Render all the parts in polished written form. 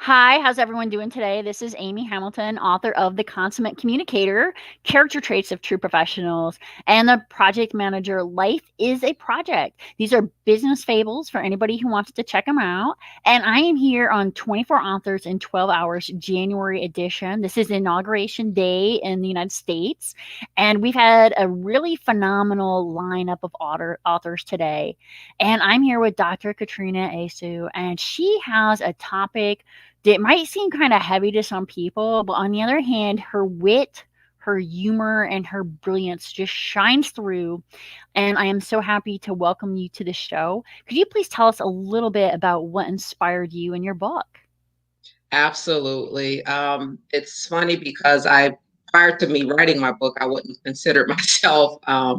Hi, how's everyone doing today? This is Amy Hamilton, author of The Consummate Communicator, Character Traits of True Professionals, and the project manager, Life is a Project. These are business fables for anybody who wants to check them out. And I am here on 24 Authors in 12 Hours, January edition. This is Inauguration Day in the United States. And we've had a really phenomenal lineup of authors today. And I'm here with Dr. Katrina Esau, and she has a topic that might seem kind of heavy to some people, but on the other hand, her wit, her humor, and her brilliance just shines through. And I am so happy to welcome you to the show. Could you please tell us a little bit about what inspired you in your book? Absolutely. It's funny because prior to me writing my book, I wouldn't consider myself a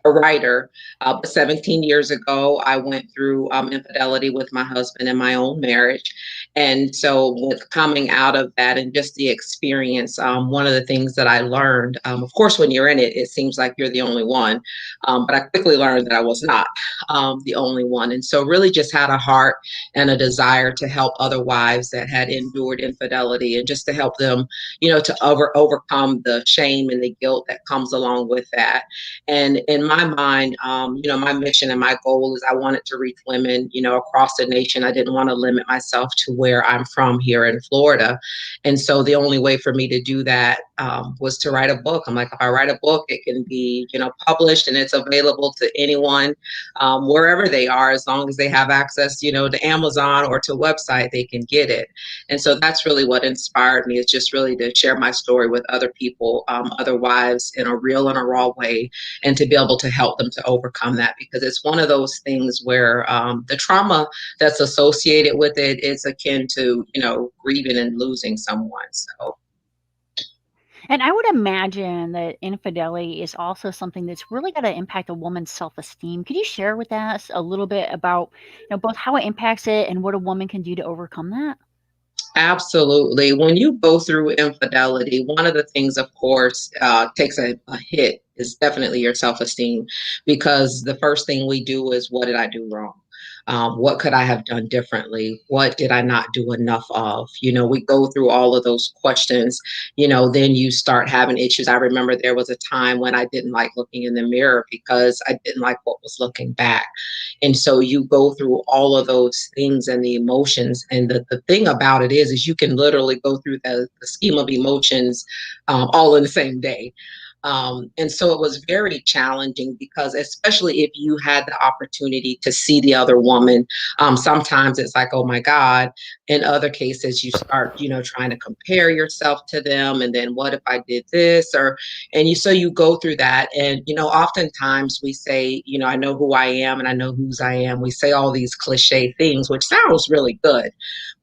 writer. But 17 years ago, I went through infidelity with my husband in my own marriage. And so, with coming out of that and just the experience, one of the things that I learned, of course, when you're in it, it seems like you're the only one. But I quickly learned that I was not the only one. And so, really just had a heart and a desire to help other wives that had endured infidelity and just to help them, to overcome the shame and the guilt that comes along with that. And in my mind, my mission and my goal is I wanted to reach women, across the nation. I didn't want to limit myself to where I'm from here in Florida. And so the only way for me to do that was to write a book. I'm like, if I write a book, it can be, published and it's available to anyone wherever they are, as long as they have access, to Amazon or to a website, they can get it. And so that's really what inspired me, is just really to share my story with other people, other wives, in a real and a raw way, and to be able to help them to overcome that, because it's one of those things where the trauma that's associated with it is akin to, grieving and losing someone. So And I would imagine that infidelity is also something that's really got to impact a woman's self-esteem. Could you share with us a little bit about, both how it impacts it and what a woman can do to overcome that? absolutely. When you go through infidelity, one of the things, of course, takes a hit is definitely your self esteem, because the first thing we do is, what did I do wrong? What could I have done differently? What did I not do enough of? We go through all of those questions, then you start having issues. I remember there was a time when I didn't like looking in the mirror because I didn't like what was looking back. And so you go through all of those things and the emotions. And the thing about it is you can literally go through the scheme of emotions all in the same day. And so it was very challenging, because especially if you had the opportunity to see the other woman, sometimes it's like, oh my God. In other cases, you start, trying to compare yourself to them. And then what if I did this? So you go through that. And, oftentimes we say, I know who I am and I know whose I am. We say all these cliche things, which sounds really good.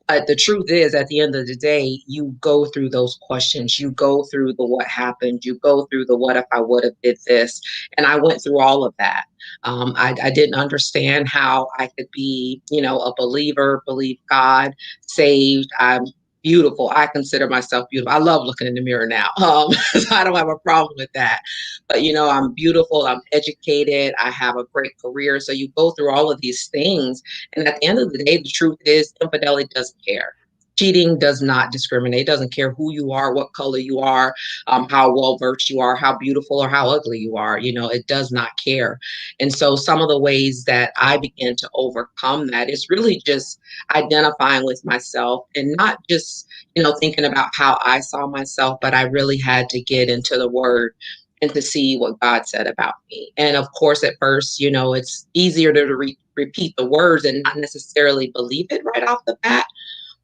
But the truth is, at the end of the day, you go through those questions. You go through the what happened. You go through the what if I would have did this. And I went through all of that. I didn't understand how I could be, a believer, believe God, saved. I'm beautiful. I consider myself beautiful. I love looking in the mirror now. So I don't have a problem with that. But, I'm beautiful. I'm educated. I have a great career. So you go through all of these things, and at the end of the day, the truth is, infidelity doesn't care. Cheating does not discriminate. It doesn't care who you are, what color you are, how well versed you are, how beautiful or how ugly you are. It does not care. And so some of the ways that I began to overcome that is really just identifying with myself, and not just, thinking about how I saw myself, but I really had to get into the word and to see what God said about me. And of course, at first, it's easier to repeat the words and not necessarily believe it right off the bat.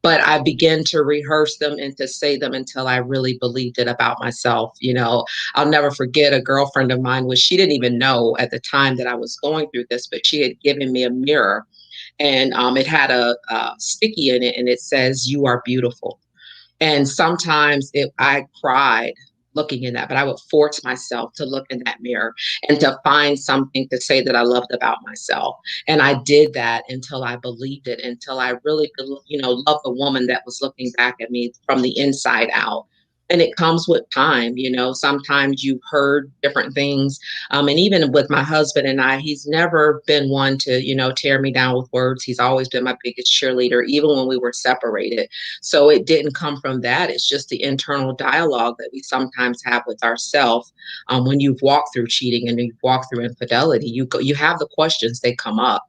But I began to rehearse them and to say them until I really believed it about myself. I'll never forget a girlfriend of mine, which she didn't even know at the time that I was going through this, but she had given me a mirror, and it had a sticky in it, and it says, "You are beautiful." And sometimes I cried looking in that, but I would force myself to look in that mirror and to find something to say that I loved about myself. And I did that until I believed it, until I really, loved the woman that was looking back at me from the inside out. And it comes with time. Sometimes you've heard different things. And even with my husband and I, he's never been one to, tear me down with words. He's always been my biggest cheerleader, even when we were separated. So it didn't come from that. It's just the internal dialogue that we sometimes have with ourselves. When you've walked through cheating and you've walked through infidelity, you have the questions, they come up.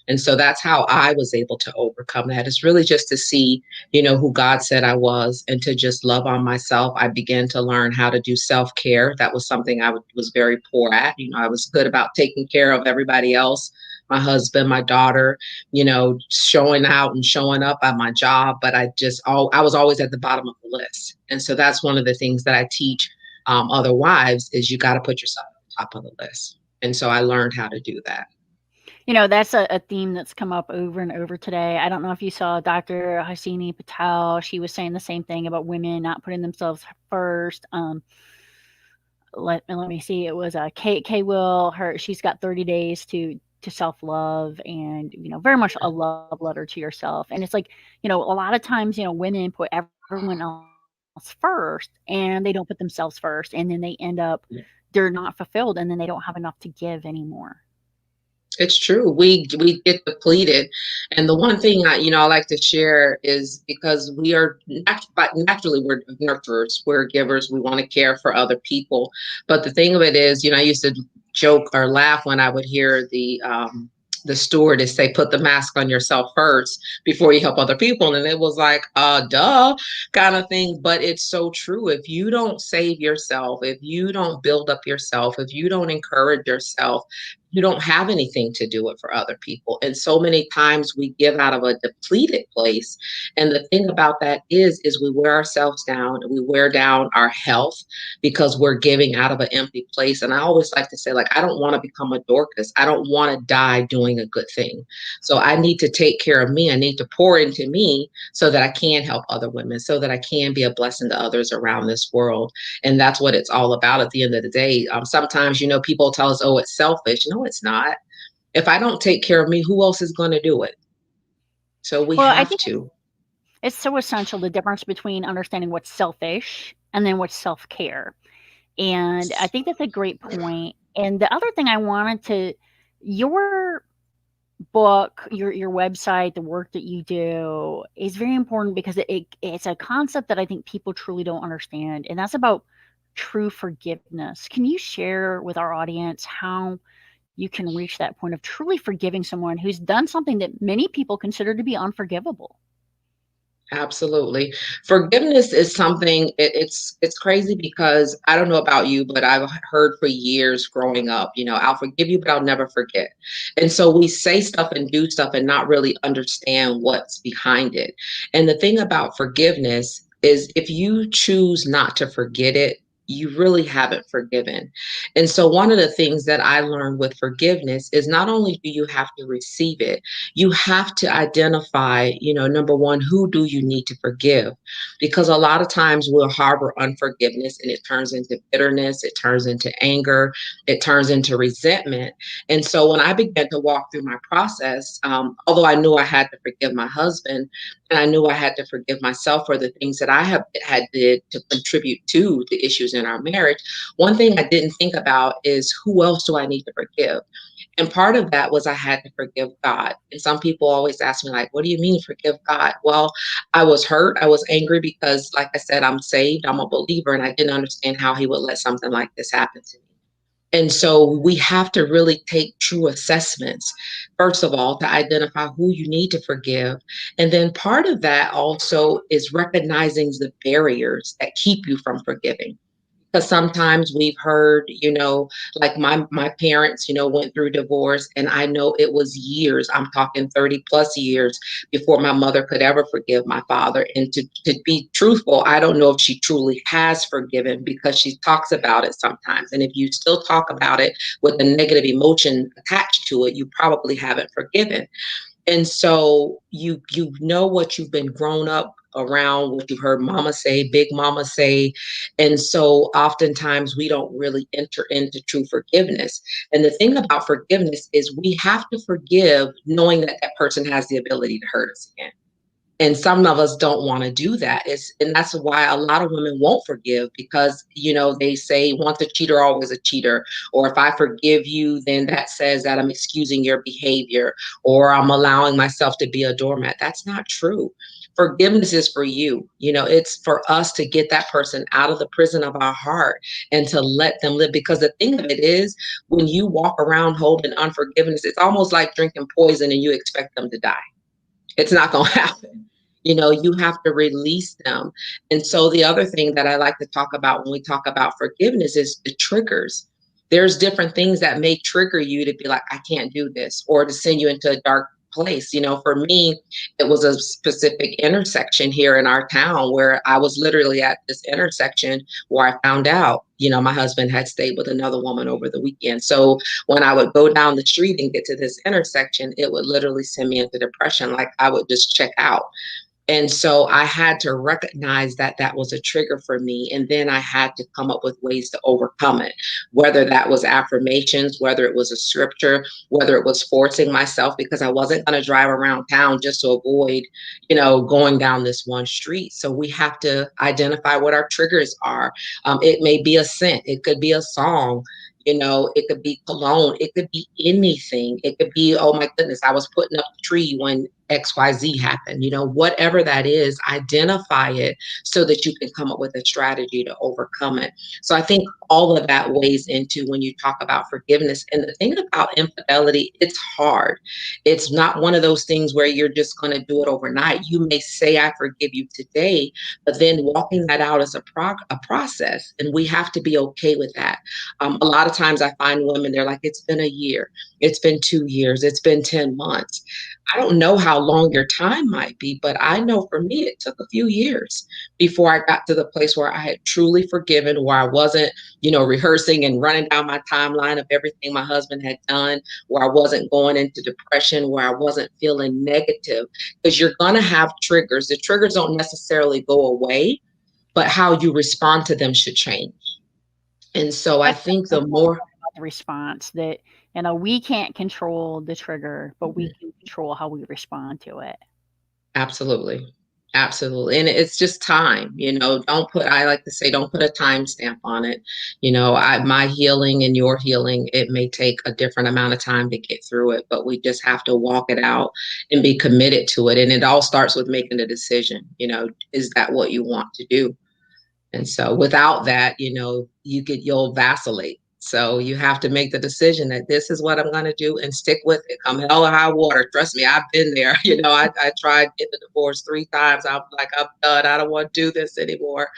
And so that's how I was able to overcome that. It's really just to see, who God said I was, and to just love on myself. I began to learn how to do self-care. That was something I was very poor at. I was good about taking care of everybody else, my husband, my daughter, showing out and showing up at my job. But I was always at the bottom of the list. And so that's one of the things that I teach other wives is you got to put yourself at the top of the list. And so I learned how to do that. That's a theme that's come up over and over today. I don't know if you saw Dr. Hasini Patel. She was saying the same thing about women not putting themselves first. Let me see. It was K Will. She's got 30 days to self love, and very much a love letter to yourself. And it's like, a lot of times, women put everyone else first, and they don't put themselves first, and then they end up they're not fulfilled, and then they don't have enough to give anymore. It's true. We get depleted, and the one thing I like to share is because we are naturally we're nurturers, we're givers, we want to care for other people. But the thing of it is, I used to joke or laugh when I would hear the stewardess say, "Put the mask on yourself first before you help other people," and it was like, duh, kind of thing. But it's so true. If you don't save yourself, if you don't build up yourself, if you don't encourage yourself, you don't have anything to do it for other people. And so many times we give out of a depleted place. And the thing about that is we wear ourselves down, and we wear down our health because we're giving out of an empty place. And I always like to say, like, I don't want to become a Dorcas. I don't want to die doing a good thing. So I need to take care of me. I need to pour into me so that I can help other women, so that I can be a blessing to others around this world. And that's what it's all about at the end of the day. Sometimes, people tell us, oh, it's selfish. No, it's not. If I don't take care of me, who else is going to do it? So we Well, I have think to. it's so essential, the difference between understanding what's selfish and then what's self-care. And I think that's a great point. And the other thing I wanted to your book, your website, the work that you do is very important because it's a concept that I think people truly don't understand. And that's about true forgiveness. Can you share with our audience how you can reach that point of truly forgiving someone who's done something that many people consider to be unforgivable? Absolutely. Forgiveness is something it's crazy because I don't know about you, but I've heard for years growing up, I'll forgive you, but I'll never forget. And so we say stuff and do stuff and not really understand what's behind it. And the thing about forgiveness is if you choose not to forget it, you really haven't forgiven. And so one of the things that I learned with forgiveness is not only do you have to receive it, you have to identify, number one, who do you need to forgive? Because a lot of times we'll harbor unforgiveness and it turns into bitterness, it turns into anger, it turns into resentment. And so when I began to walk through my process, although I knew I had to forgive my husband, and I knew I had to forgive myself for the things that I have had did to contribute to the issues in our marriage, one thing I didn't think about is who else do I need to forgive? And part of that was I had to forgive God. And some people always ask me, like, what do you mean forgive God? Well, I was hurt. I was angry because, like I said, I'm saved. I'm a believer. And I didn't understand how he would let something like this happen to me. And so we have to really take true assessments, first of all, to identify who you need to forgive. And then part of that also is recognizing the barriers that keep you from forgiving, because sometimes we've heard, like my parents, went through divorce, and I know it was years. I'm talking 30 plus years before my mother could ever forgive my father. And to be truthful, I don't know if she truly has forgiven because she talks about it sometimes. And if you still talk about it with a negative emotion attached to it, you probably haven't forgiven. And so you know what you've been grown up around, what you've heard mama say, big mama say. And so oftentimes we don't really enter into true forgiveness. And the thing about forgiveness is we have to forgive knowing that that person has the ability to hurt us again. And some of us don't want to do that. And that's why a lot of women won't forgive, because, they say once a cheater, always a cheater. Or if I forgive you, then that says that I'm excusing your behavior, or I'm allowing myself to be a doormat. That's not true. Forgiveness is for you. It's for us to get that person out of the prison of our heart and to let them live. Because the thing of it is, when you walk around holding unforgiveness, it's almost like drinking poison and you expect them to die. It's not going to happen. You have to release them. And so the other thing that I like to talk about when we talk about forgiveness is the triggers. There's different things that may trigger you to be like, I can't do this, or to send you into a dark place. For me, it was a specific intersection here in our town where I was literally at this intersection where I found out, my husband had stayed with another woman over the weekend. So when I would go down the street and get to this intersection, it would literally send me into depression. Like I would just check out. And so I had to recognize that that was a trigger for me. And then I had to come up with ways to overcome it, whether that was affirmations, whether it was a scripture, whether it was forcing myself, because I wasn't going to drive around town just to avoid, going down this one street. So we have to identify what our triggers are. It may be a scent, it could be a song. It could be cologne. It could be anything. It could be, oh my goodness, I was putting up a tree when XYZ happened. Whatever that is, identify it so that you can come up with a strategy to overcome it. So I think all of that weighs into when you talk about forgiveness. And the thing about infidelity, it's hard. It's not one of those things where you're just going to do it overnight. You may say, I forgive you today, but then walking that out is a process. And we have to be okay with that. A lot of times I find women, they're like, it's been a year, it's been 2 years, it's been 10 months. I don't know how long your time might be, but I know for me, it took a few years before I got to the place where I had truly forgiven, where I wasn't, rehearsing and running down my timeline of everything my husband had done, where I wasn't going into depression, where I wasn't feeling negative. Because you're going to have triggers. The triggers don't necessarily go away, but how you respond to them should change. And so I That's think the the important more part about the response that, we can't control the trigger, but we can control how we respond to it. Absolutely. Absolutely. And it's just time, I like to say, don't put a time stamp on it. My healing and your healing, it may take a different amount of time to get through it, but we just have to walk it out and be committed to it. And it all starts with making a decision. Is that what you want to do? And so without that, you'll vacillate. So you have to make the decision that this is what I'm going to do and stick with it. Come hell or high water. Trust me, I've been there. I tried getting a divorce 3 times. I'm like, I'm done. I don't want to do this anymore.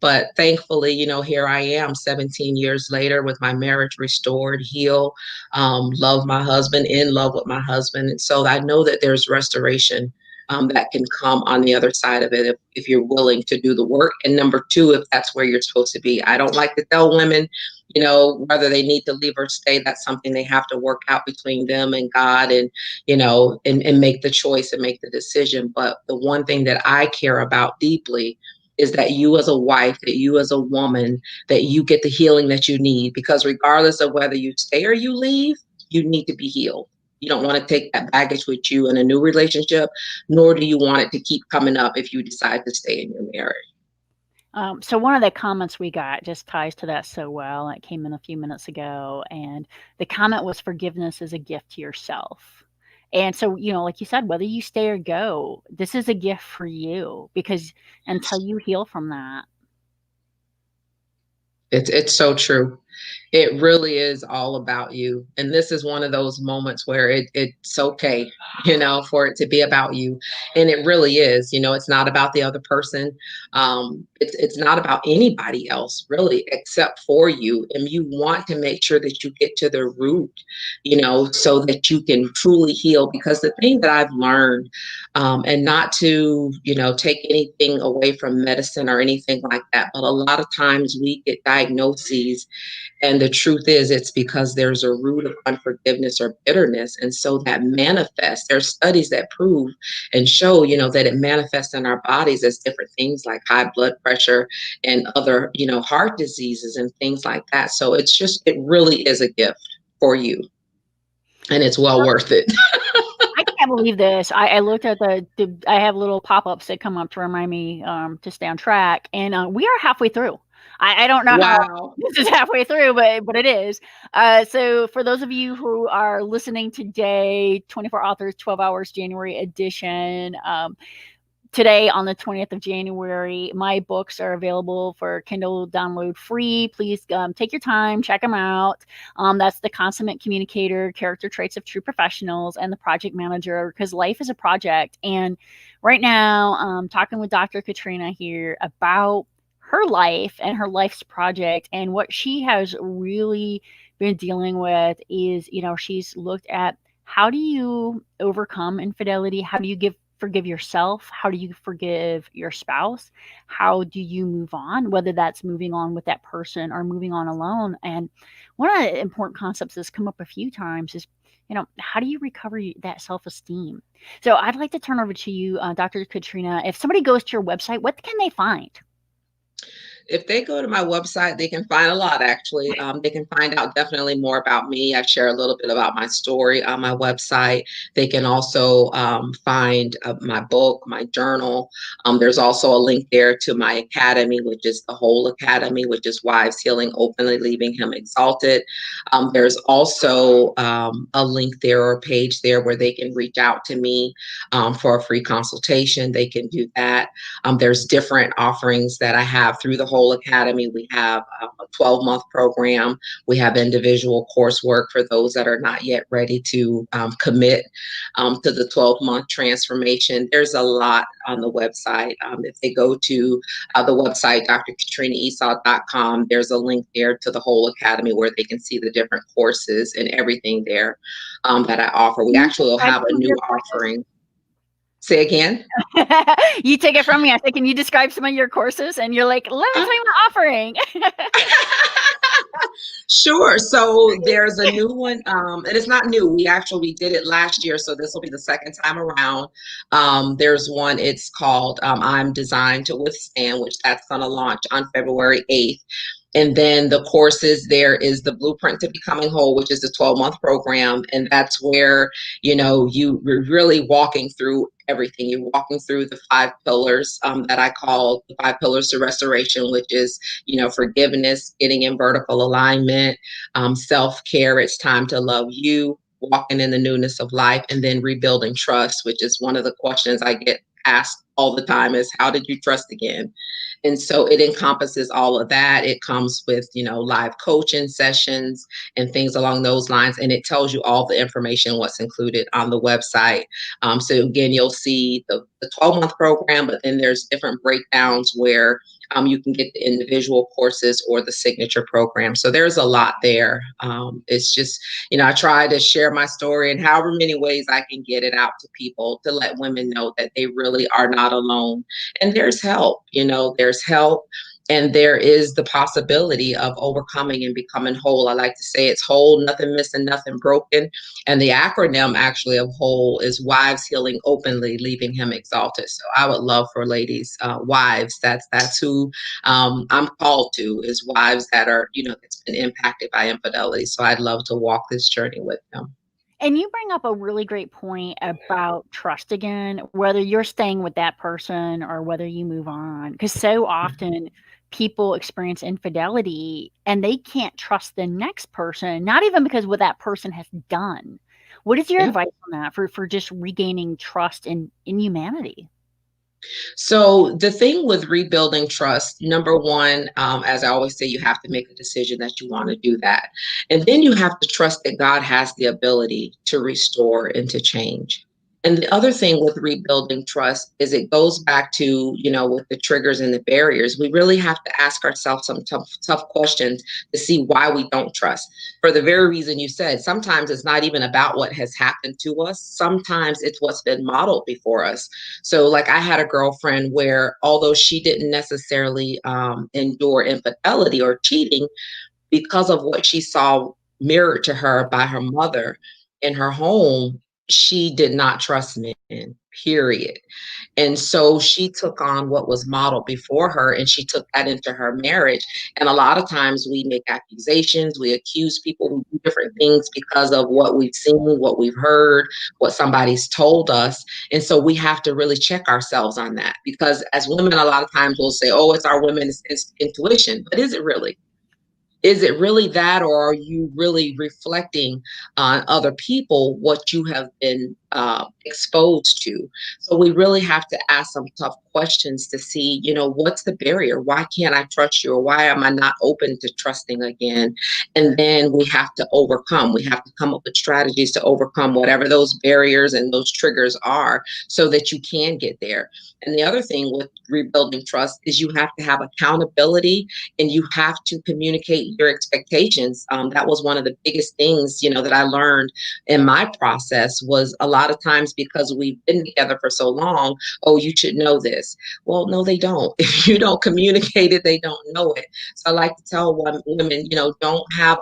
But thankfully, here I am 17 years later with my marriage restored, healed, love my husband, in love with my husband. And so I know that there's restoration that can come on the other side of it if you're willing to do the work. And number two, if that's where you're supposed to be. I don't like to tell women, whether they need to leave or stay. That's something they have to work out between them and God, and, and make the choice and make the decision. But the one thing that I care about deeply is that you as a wife, that you as a woman, that you get the healing that you need, because regardless of whether you stay or you leave, you need to be healed. You don't want to take that baggage with you in a new relationship, nor do you want it to keep coming up if you decide to stay in your marriage. So one of the comments we got just ties to that so well. It came in a few minutes ago, and the comment was, "Forgiveness is a gift to yourself." And so, like you said, whether you stay or go, this is a gift for you, because until you heal from that. It's so true. It really is all about you. And this is one of those moments where it's okay, for it to be about you. And it really is. It's not about the other person. It's not about anybody else, really, except for you. And you want to make sure that you get to the root, so that you can truly heal. Because the thing that I've learned, and not to, take anything away from medicine or anything like that, but a lot of times we get diagnoses, and the truth is, it's because there's a root of unforgiveness or bitterness. And so that manifests. There's studies that prove and show, that it manifests in our bodies as different things like high blood pressure and other, heart diseases and things like that. So it really is a gift for you. And it's well worth it. I can't can't believe this. I looked at I have little pop-ups that come up to remind me to stay on track, and we are halfway through. I don't know how Wow. this is halfway through, but it is. So for those of you who are listening today, 24 Authors, 12 Hours January edition. Today on the 20th of January, my books are available for Kindle download free. Please take your time, check them out. That's The Consummate Communicator, Character Traits of True Professionals, and The Project Manager, because life is a project. And right now, talking with Dr. Katrina here about her life and her life's project, and what she has really been dealing with is, she's looked at how do you overcome infidelity? How do you forgive yourself? How do you forgive your spouse? How do you move on, whether that's moving on with that person or moving on alone? And one of the important concepts that's come up a few times is, how do you recover that self-esteem? So I'd like to turn over to you, Dr. Katrina. If somebody goes to your website, what can they find? If they go to my website, they can find a lot actually. They can find out definitely more about me. I share a little bit about my story on my website. They can also find my book, my journal. There's also a link there to my academy, which is the Whole Academy, which is Wives Healing Openly, Leaving Him Exalted. There's also a link there or a page there where they can reach out to me for a free consultation. They can do that. There's different offerings that I have through the Whole Academy. We have a 12-month program. We have individual coursework for those that are not yet ready to commit to the 12-month transformation. There's a lot on the website. If they go to the website, drkatrinaesau.com, there's a link there to the Whole Academy where they can see the different courses and everything there that I offer. We actually will have a new offering. Say again? You take it from me. I said, can you describe some of your courses? And you're like, let me tell you my offering. Sure. So there's a new one, and it's not new. We did it last year, so this will be the second time around. There's one. It's called "I'm Designed to Withstand," which that's going to launch on February 8th. And then the courses, there is the Blueprint to Becoming Whole, which is the 12-month program. And that's where, you're really walking through everything. You're walking through the 5 pillars that I call the 5 pillars to restoration, which is, forgiveness, getting in vertical alignment, self-care, it's time to love you, walking in the newness of life, and then rebuilding trust, which is one of the questions I get asked all the time is, how did you trust again? And so it encompasses all of that. It comes with, live coaching sessions and things along those lines. And it tells you all the information, what's included on the website. So again, you'll see the 12-month program, but then there's different breakdowns where you can get the individual courses or the signature program. So there's a lot there. It's just, I try to share my story in however many ways I can get it out to people to let women know that they really are not alone. And there's help, there's help. And there is the possibility of overcoming and becoming whole. I like to say it's whole, nothing missing, nothing broken. And the acronym actually of whole is Wives Healing Openly, Leaving Him Exalted. So I would love for ladies, wives, that's who I'm called to, is wives that are, that's been impacted by infidelity. So I'd love to walk this journey with them. And you bring up a really great point about trust again, whether you're staying with that person or whether you move on. Because so often people experience infidelity and they can't trust the next person, not even because what that person has done. What is your Yeah. advice on that for just regaining trust in humanity? So the thing with rebuilding trust, number one, as I always say, you have to make a decision that you want to do that. And then you have to trust that God has the ability to restore and to change. And the other thing with rebuilding trust is it goes back to, with the triggers and the barriers, we really have to ask ourselves some tough questions to see why we don't trust. For the very reason you said, sometimes it's not even about what has happened to us. Sometimes it's what's been modeled before us. So like I had a girlfriend where although she didn't necessarily endure infidelity or cheating, because of what she saw mirrored to her by her mother in her home, she did not trust men, period. And so she took on what was modeled before her and she took that into her marriage. And a lot of times we make accusations, we accuse people who do different things because of what we've seen, what we've heard, what somebody's told us. And so we have to really check ourselves on that because as women, a lot of times we'll say, oh, it's our women's intuition. But is it really? Is it really that, or are you really reflecting on other people what you have been exposed to? So we really have to ask some tough questions to see, what's the barrier? Why can't I trust you, or why am I not open to trusting again? And then we have to overcome. We have to come up with strategies to overcome whatever those barriers and those triggers are, so that you can get there. And the other thing with rebuilding trust is you have to have accountability and you have to communicate your expectations. That was one of the biggest things, that I learned in my process was a lot of times because we've been together for so long, oh, you should know this. Well, no, they don't. If you don't communicate it, they don't know it. So I like to tell women, don't have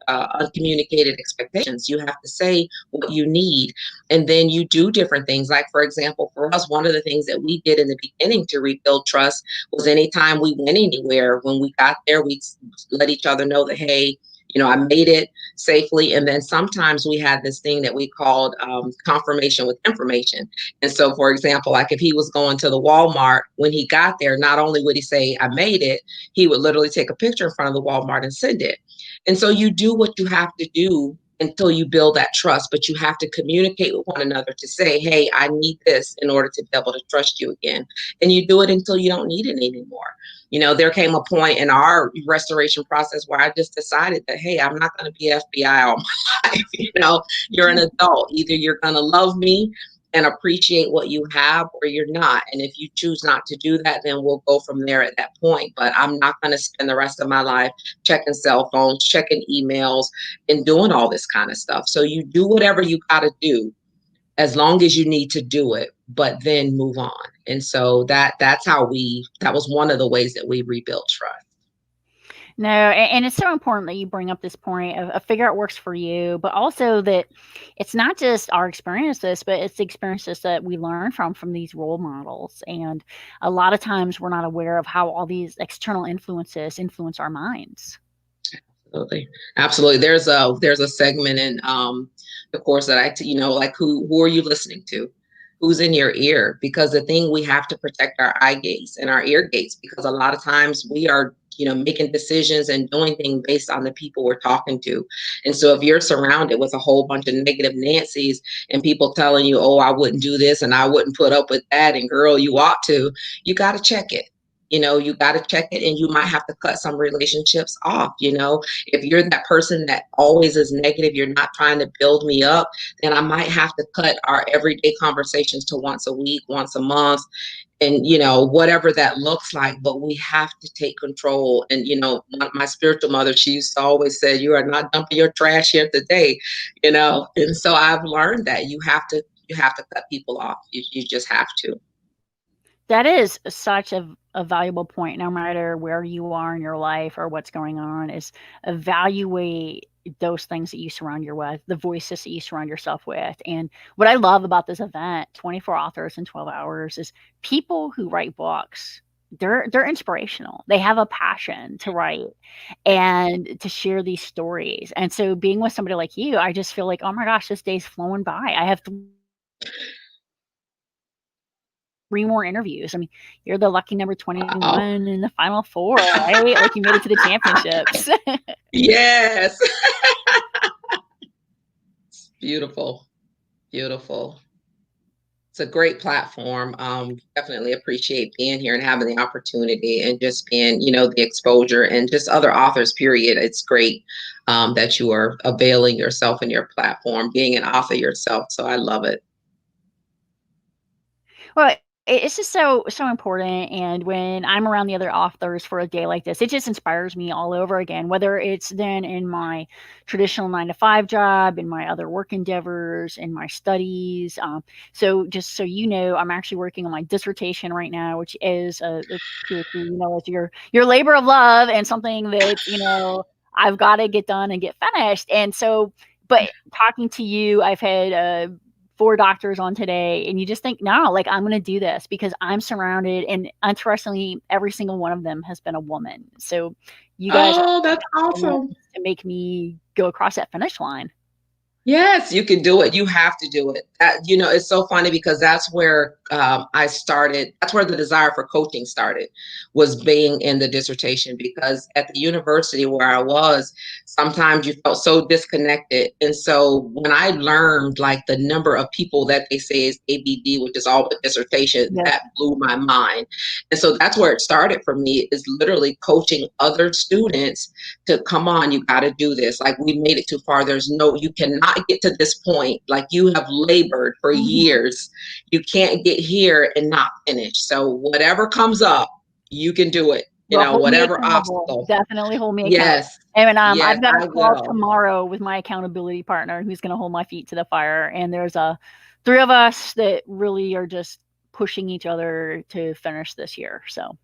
uncommunicated expectations. You have to say what you need. And then you do different things. Like, for example, for us, one of the things that we did in the beginning to rebuild trust was anytime we went anywhere, when we got there, we let each other know that, hey, I made it safely. And then sometimes we had this thing that we called confirmation with information. And so, for example, like if he was going to the Walmart, when he got there, not only would he say, I made it, he would literally take a picture in front of the Walmart and send it. And so you do what you have to do until you build that trust, but you have to communicate with one another to say, hey, I need this in order to be able to trust you again. And you do it until you don't need it anymore. There came a point in our restoration process where I just decided that, hey, I'm not going to be FBI all my life. You're an adult. Either you're going to love me and appreciate what you have, or you're not. And if you choose not to do that, then we'll go from there at that point. But I'm not going to spend the rest of my life checking cell phones, checking emails, and doing all this kind of stuff. So you do whatever you got to do as long as you need to do it, but then move on. And so that was one of the ways that we rebuilt trust. No, and it's so important that you bring up this point of figure out what works for you, but also that it's not just our experiences, but it's the experiences that we learn from these role models. And a lot of times we're not aware of how all these external influences influence our minds. Absolutely. There's a segment in the course that like who are you listening to? Who's in your ear? Because the thing, we have to protect our eye gates and our ear gates, because a lot of times we are making decisions and doing things based on the people we're talking to. And so if you're surrounded with a whole bunch of negative Nancy's and people telling you, oh, I wouldn't do this and I wouldn't put up with that, and girl, you ought to, you got to check it. You got to check it, and you might have to cut some relationships off. If you're that person that always is negative, you're not trying to build me up, then I might have to cut our everyday conversations to once a week, once a month, and whatever that looks like. But we have to take control. And my spiritual mother, she used to always say, you are not dumping your trash here today. And so I've learned that you have to cut people off. You just have to. That is such a valuable point, no matter where you are in your life or what's going on, is evaluate those things that you surround your with, the voices that you surround yourself with. And what I love about this event, 24 authors in 12 hours, is people who write books. They're inspirational. They have a passion to write and to share these stories. And so being with somebody like you, I just feel like, oh my gosh, this day's flowing by. I have 3 more interviews. I mean, you're the lucky number 21 Wow. in the final 4, right? Like, you made it to the championships. Yes. Beautiful. Beautiful. It's a great platform. Definitely appreciate being here and having the opportunity and just being, the exposure, and just other authors, period. It's great that you are availing yourself in your platform, being an author yourself. So I love it. Well, it's just so important, and when I'm around the other authors for a day like this, it just inspires me all over again, whether it's then in my traditional 9 to 5 job, in my other work endeavors, in my studies. So just so you know, I'm actually working on my dissertation right now, which is a PhD, it's your labor of love, and something that, I've gotta get done and get finished. And so, but talking to you, I've had 4 doctors on today, and you just think, no, like, I'm going to do this because I'm surrounded. And interestingly, every single one of them has been a woman. So you guys Oh, that's are the ones awesome. to make me go across that finish line. Yes, you can do it. You have to do it. It's so funny because that's where I started. That's where the desire for coaching started, was being in the dissertation. Because at the university where I was, sometimes you felt so disconnected. And so when I learned like the number of people that they say is ABD, which is all but dissertation, Yes. that blew my mind. And so that's where it started for me, is literally coaching other students to come on, you got to do this. Like, we made it too far. You cannot get to this point. Like, you have labored for Mhm. years. You can't get here and not finish. So whatever comes up, you can do it. Well, hold me Whatever accountable. obstacle. Definitely hold me accountable. Yes, And yes, I've got a I call will. tomorrow with my accountability partner who's going to hold my feet to the fire. And there's 3 of us that really are just pushing each other to finish this year. So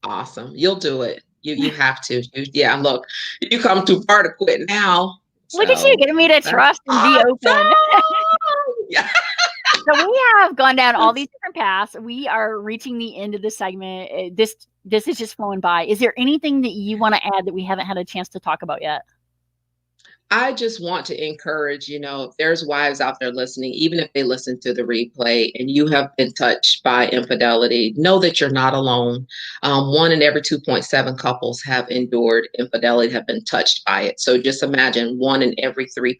Awesome. You'll do it. You have to. Yeah, look, you come too far to quit now. look at you So getting me to that's trust and be open. awesome. Yeah. So we have gone down all these different paths. We are reaching the end of the segment. This is just flowing by. Is there anything that you want to add that we haven't had a chance to talk about yet? I just want to encourage, if there's wives out there listening, even if they listen to the replay and you have been touched by infidelity, know that you're not alone. One in every 2.7 couples have endured infidelity, have been touched by it. So just imagine one in every 3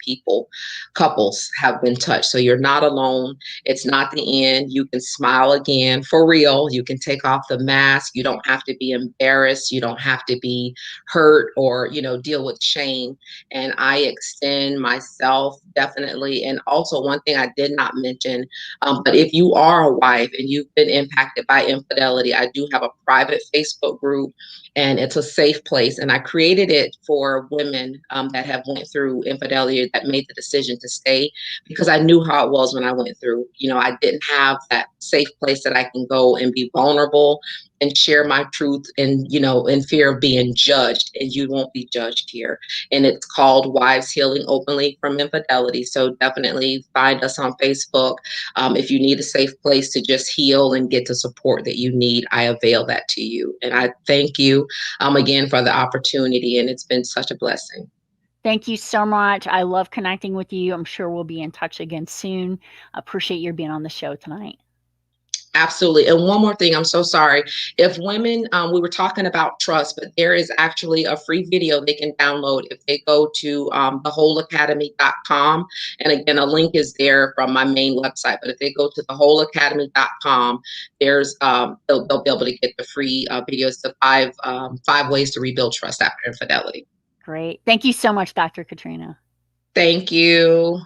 couples have been touched. So you're not alone. It's not the end. You can smile again for real. You can take off the mask. You don't have to be embarrassed. You don't have to be hurt or, deal with shame. And I extend myself definitely. And also, one thing I did not mention, but if you are a wife and you've been impacted by infidelity, I do have a private Facebook group, and it's a safe place. And I created it for women that have went through infidelity, that made the decision to stay, because I knew how it was when I went through. I didn't have that safe place that I can go and be vulnerable and share my truth, and in fear of being judged. And you won't be judged here. And it's called Wives Healing Openly from Infidelity. So definitely find us on Facebook. If you need a safe place to just heal and get the support that you need, I avail that to you. And I thank you again for the opportunity. And it's been such a blessing. Thank you so much. I love connecting with you. I'm sure we'll be in touch again soon. Appreciate your being on the show tonight. Absolutely. And one more thing, I'm so sorry. If women, we were talking about trust, but there is actually a free video they can download if they go to thewholeacademy.com. And again, a link is there from my main website. But if they go to thewholeacademy.com, there's they'll be able to get the free videos, the 5 ways to rebuild trust after infidelity. Great. Thank you so much, Dr. Katrina. Thank you.